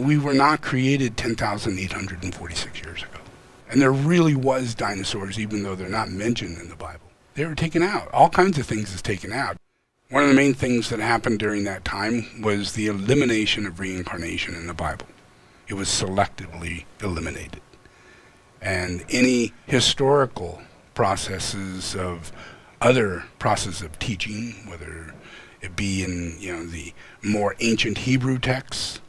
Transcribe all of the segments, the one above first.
we were not created 10,846 years ago. And there really was dinosaurs, even though they're not mentioned in the Bible. They were taken out. All kinds of things is taken out. One of the main things that happened during that time was the elimination of reincarnation in the Bible. It was selectively eliminated. And any historical processes of other processes of teaching, whether it be in the more ancient Hebrew texts,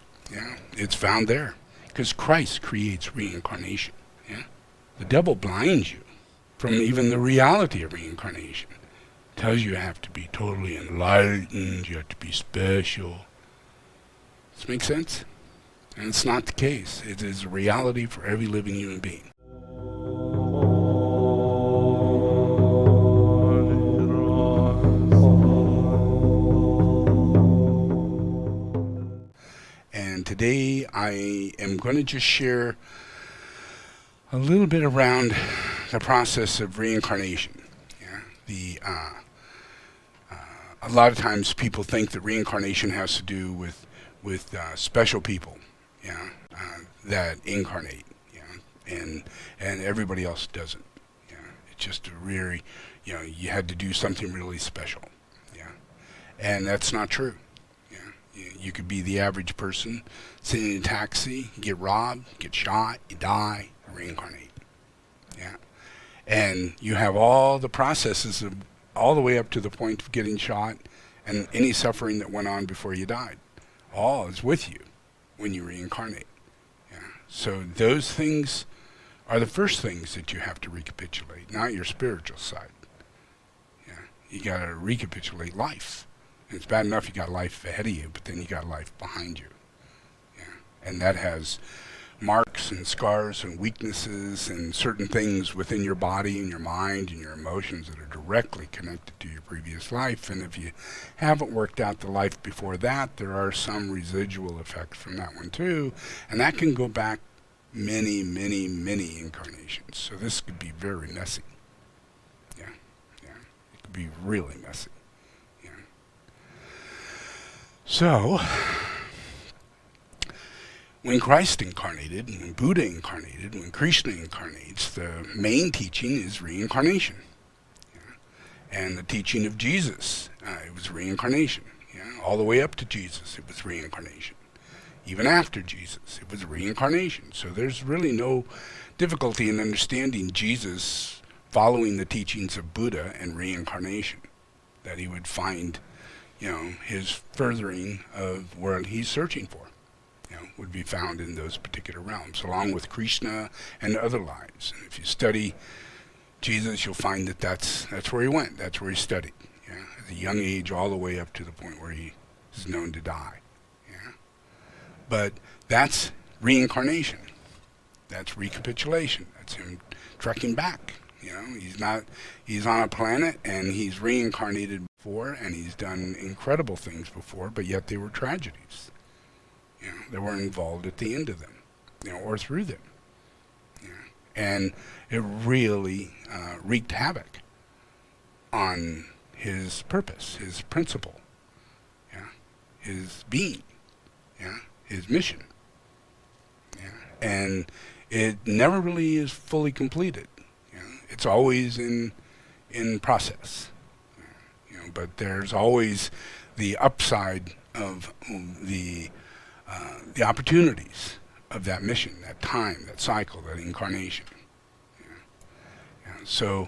it's found there. Because Christ creates reincarnation. The devil blinds you from even the reality of reincarnation. Tells you have to be totally enlightened, you have to be special. Does this make sense? And it's not the case. It is a reality for every living human being. And today I am going to just share a little bit around the process of reincarnation. A lot of times people think that reincarnation has to do with special people, that incarnate, and everybody else doesn't. It's just a really, you had to do something really special, and that's not true. You could be the average person sitting in a taxi, get robbed, get shot, you die, reincarnate. And you have all the processes of all the way up to the point of getting shot and any suffering that went on before you died. All is with you when you reincarnate. So those things are the first things that you have to recapitulate, not your spiritual side. You got to recapitulate life. And it's bad enough you got life ahead of you, but then you got life behind you. And that has marks and scars and weaknesses and certain things within your body and your mind and your emotions that are directly connected to your previous life. And if you haven't worked out the life before that, there are some residual effects from that one too. And that can go back many, many, many incarnations. So this could be very messy. It could be really messy. So when Christ incarnated, when Buddha incarnated, when Krishna incarnates, the main teaching is reincarnation. And the teaching of Jesus, it was reincarnation. All the way up to Jesus, it was reincarnation. Even after Jesus, it was reincarnation. So there's really no difficulty in understanding Jesus following the teachings of Buddha and reincarnation, that he would find, his furthering of what he's searching for. Would be found in those particular realms, along with Krishna and other lives. And if you study Jesus, you'll find that that's where he went. That's where he studied. At a young age, all the way up to the point where he is known to die. But that's reincarnation. That's recapitulation. That's him trekking back. He's on a planet and he's reincarnated before, and he's done incredible things before, but yet they were tragedies. That were involved at the end of them, or through them. And it really wreaked havoc on his purpose, his principle, his being, his mission. And it never really is fully completed. It's always in process. But there's always the upside of the opportunities of that mission, that time, that cycle, that incarnation. So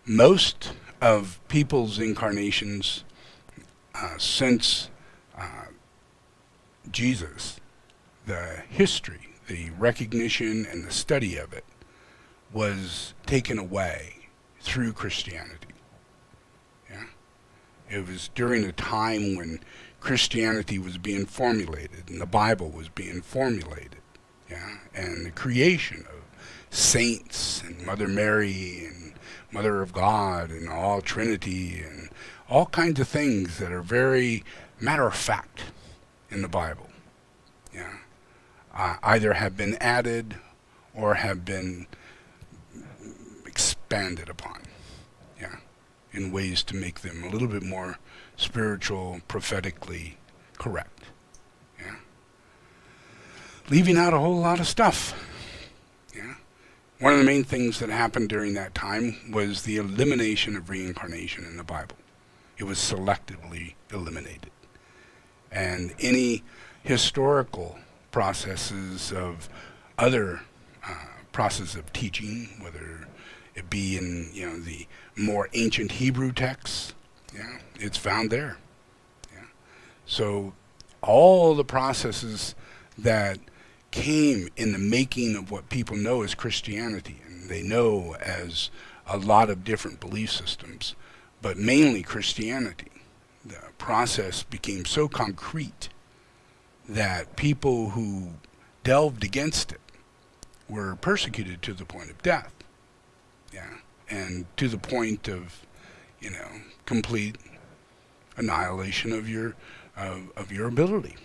most of people's incarnations since Jesus, the history, the recognition and the study of it was taken away through Christianity. It was during a time when Christianity was being formulated and the Bible was being formulated, and the creation of saints and Mother Mary and Mother of God and all Trinity and all kinds of things that are very matter of fact in the Bible. Either have been added or have been expanded upon, in ways to make them a little bit more spiritual, prophetically correct. leaving out a whole lot of stuff. Yeah. One of the main things that happened during that time was the elimination of reincarnation in the Bible. It was selectively eliminated. And any historical processes of other process of teaching, whether it be in the more ancient Hebrew texts, yeah, it's found there. Yeah. So all the processes that came in the making of what people know as Christianity, and they know as a lot of different belief systems, but mainly Christianity, the process became so concrete that people who delved against it were persecuted to the point of death. Yeah. And to the point of, complete annihilation of your ability.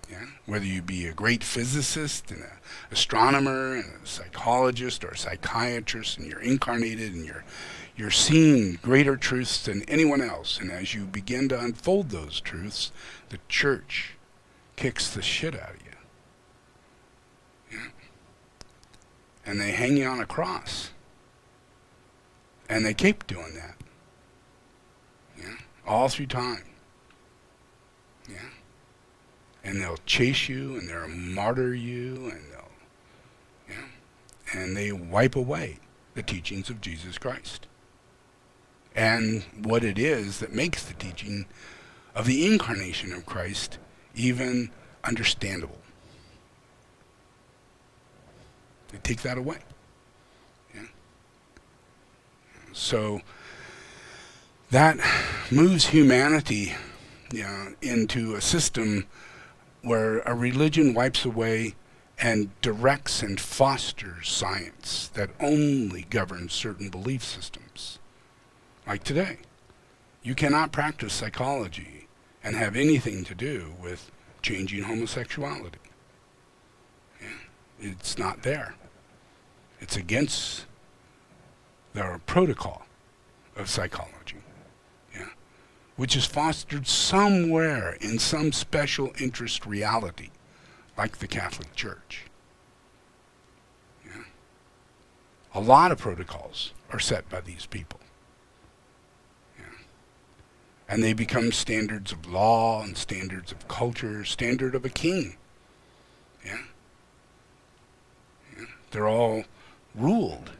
Yeah. Whether you be a great physicist and an astronomer and a psychologist or a psychiatrist, and you're incarnated and you're seeing greater truths than anyone else. And as you begin to unfold those truths, the church kicks the shit out of you. Yeah. And they hang you on a cross. And they keep doing that. Yeah. All through time. Yeah. And they'll chase you and they'll martyr you and they wipe away the teachings of Jesus Christ. And what it is that makes the teaching of the incarnation of Christ even understandable. They take that away. Yeah. So that moves humanity into a system where a religion wipes away and directs and fosters science that only governs certain belief systems. Like today, you cannot practice psychology and have anything to do with changing homosexuality. Yeah. It's not there. It's against the protocol of psychology, which is fostered somewhere in some special interest reality, like the Catholic Church. Yeah. A lot of protocols are set by these people. And they become standards of law and standards of culture, standard of a king. Yeah. Yeah. They're all ruled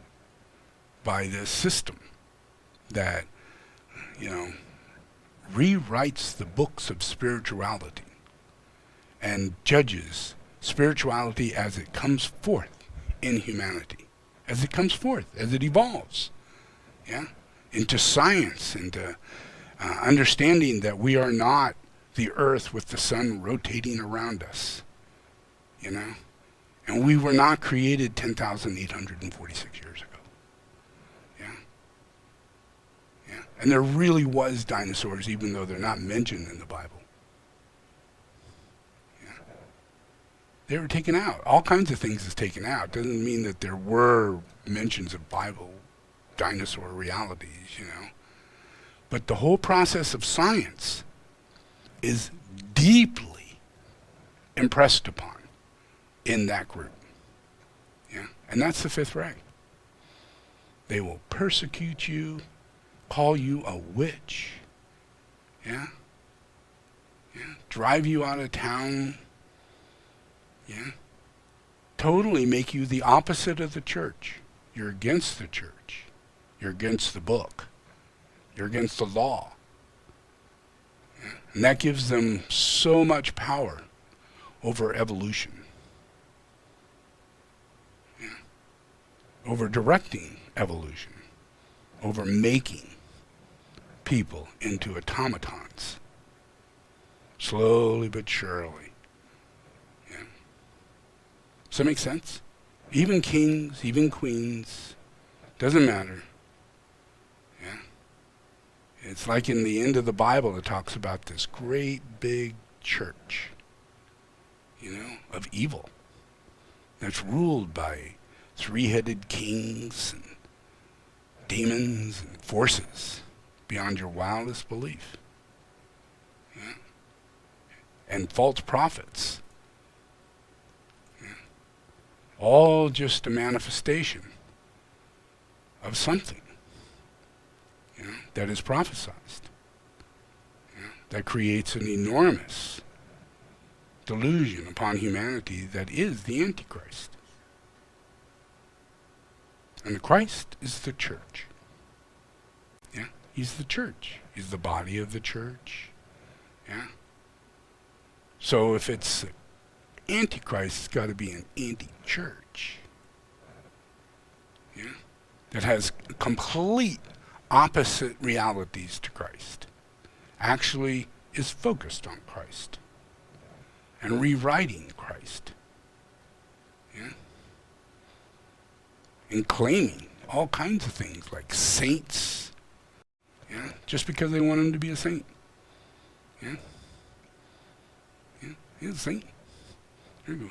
by this system that, rewrites the books of spirituality and judges spirituality as it comes forth in humanity, as it comes forth, as it evolves, into science, into understanding that we are not the earth with the sun rotating around us, and we were not created 10,846 years ago. And there really was dinosaurs, even though they're not mentioned in the Bible. Yeah. They were taken out. All kinds of things is taken out. Doesn't mean that there were mentions of Bible dinosaur realities, But the whole process of science is deeply impressed upon in that group. Yeah. And that's the fifth ray. They will persecute you, call you a witch, drive you out of town, totally make you the opposite of the church. You're against the church. You're against the book. You're against the law. And that gives them so much power over evolution, over directing evolution, over making people into automatons, slowly but surely. Does that make sense? Even kings, even queens, doesn't matter. It's like in the end of the Bible, it talks about this great big church, of evil that's ruled by three-headed kings and demons and forces beyond your wildest belief. And false prophets. all just a manifestation of something, that is prophesied, that creates an enormous delusion upon humanity that is the Antichrist. And the Christ is the church. Yeah, he's the church. He's the body of the church. Yeah. So if it's Antichrist, it's got to be an anti-church. Yeah, that has complete opposite realities to Christ. Actually is focused on Christ and rewriting Christ. Yeah. And claiming all kinds of things like saints. Yeah. Just because they want him to be a saint. Yeah. Yeah. He's a saint. There you go.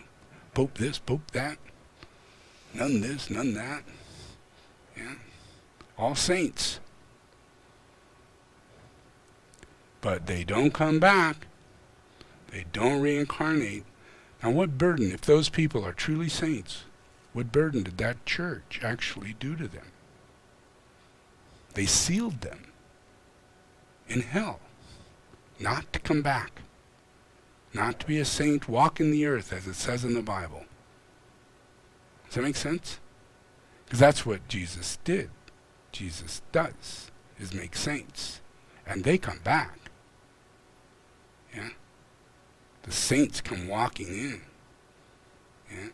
Pope this, Pope that. None this, none that. Yeah. All saints. But they don't come back. They don't reincarnate. Now what burden, if those people are truly saints, what burden did that church actually do to them? They sealed them in hell, not to come back, not to be a saint, walk in the earth, as it says in the Bible. Does that make sense? Because that's what Jesus did. Jesus does, is make saints. And they come back. Yeah? The saints come walking in. Yeah?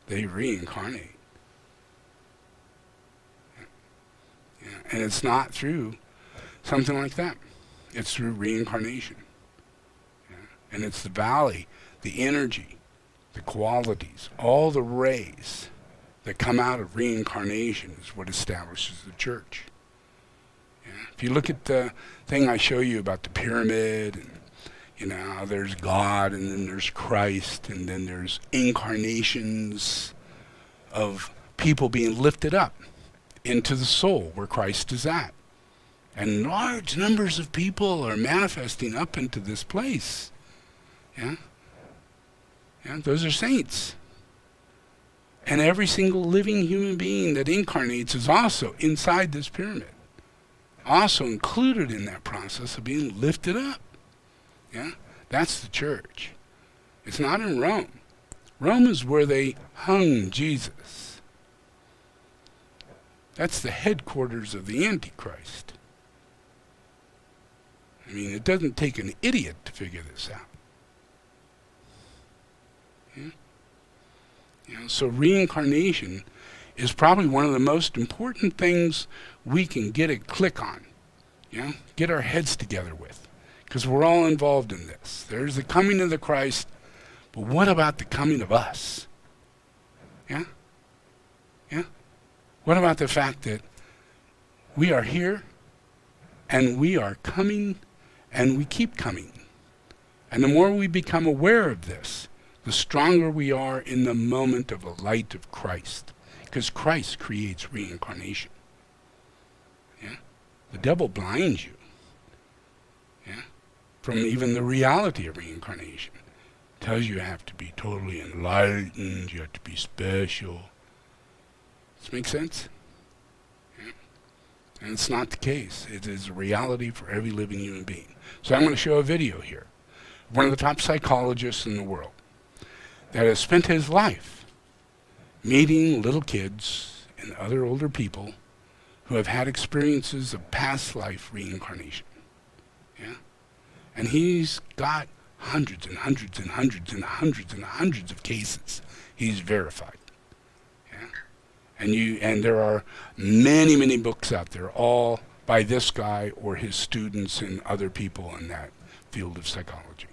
They reincarnate. Yeah? Yeah. And it's not through something like that. It's through reincarnation. Yeah? And it's the valley, the energy, the qualities, all the rays that come out of reincarnation is what establishes the church. Yeah? If you look at the thing I show you about the pyramid, and there's God, and then there's Christ, and then there's incarnations of people being lifted up into the soul where Christ is at. And large numbers of people are manifesting up into this place. Yeah? Yeah, those are saints. And every single living human being that incarnates is also inside this pyramid. Also included in that process of being lifted up. Yeah? That's the church. It's not in Rome. Rome is where they hung Jesus. That's the headquarters of the Antichrist. I mean, it doesn't take an idiot to figure this out. Yeah? So reincarnation is probably one of the most important things we can get a click on. Get our heads together with. Because we're all involved in this. There's the coming of the Christ, but what about the coming of us? Yeah? Yeah? What about the fact that we are here, and we are coming, and we keep coming? And the more we become aware of this, the stronger we are in the moment of the light of Christ. Because Christ creates reincarnation. Yeah? The devil blinds you. Yeah? From even the reality of reincarnation. Tells you have to be totally enlightened, you have to be special. Does this make sense? Yeah. And it's not the case. It is a reality for every living human being. So I'm going to show a video here. One of the top psychologists in the world that has spent his life meeting little kids and other older people who have had experiences of past life reincarnation. Yeah? And he's got hundreds and hundreds and hundreds and hundreds and hundreds of cases he's verified. Yeah? And there are many, many books out there, all by this guy or his students and other people in that field of psychology.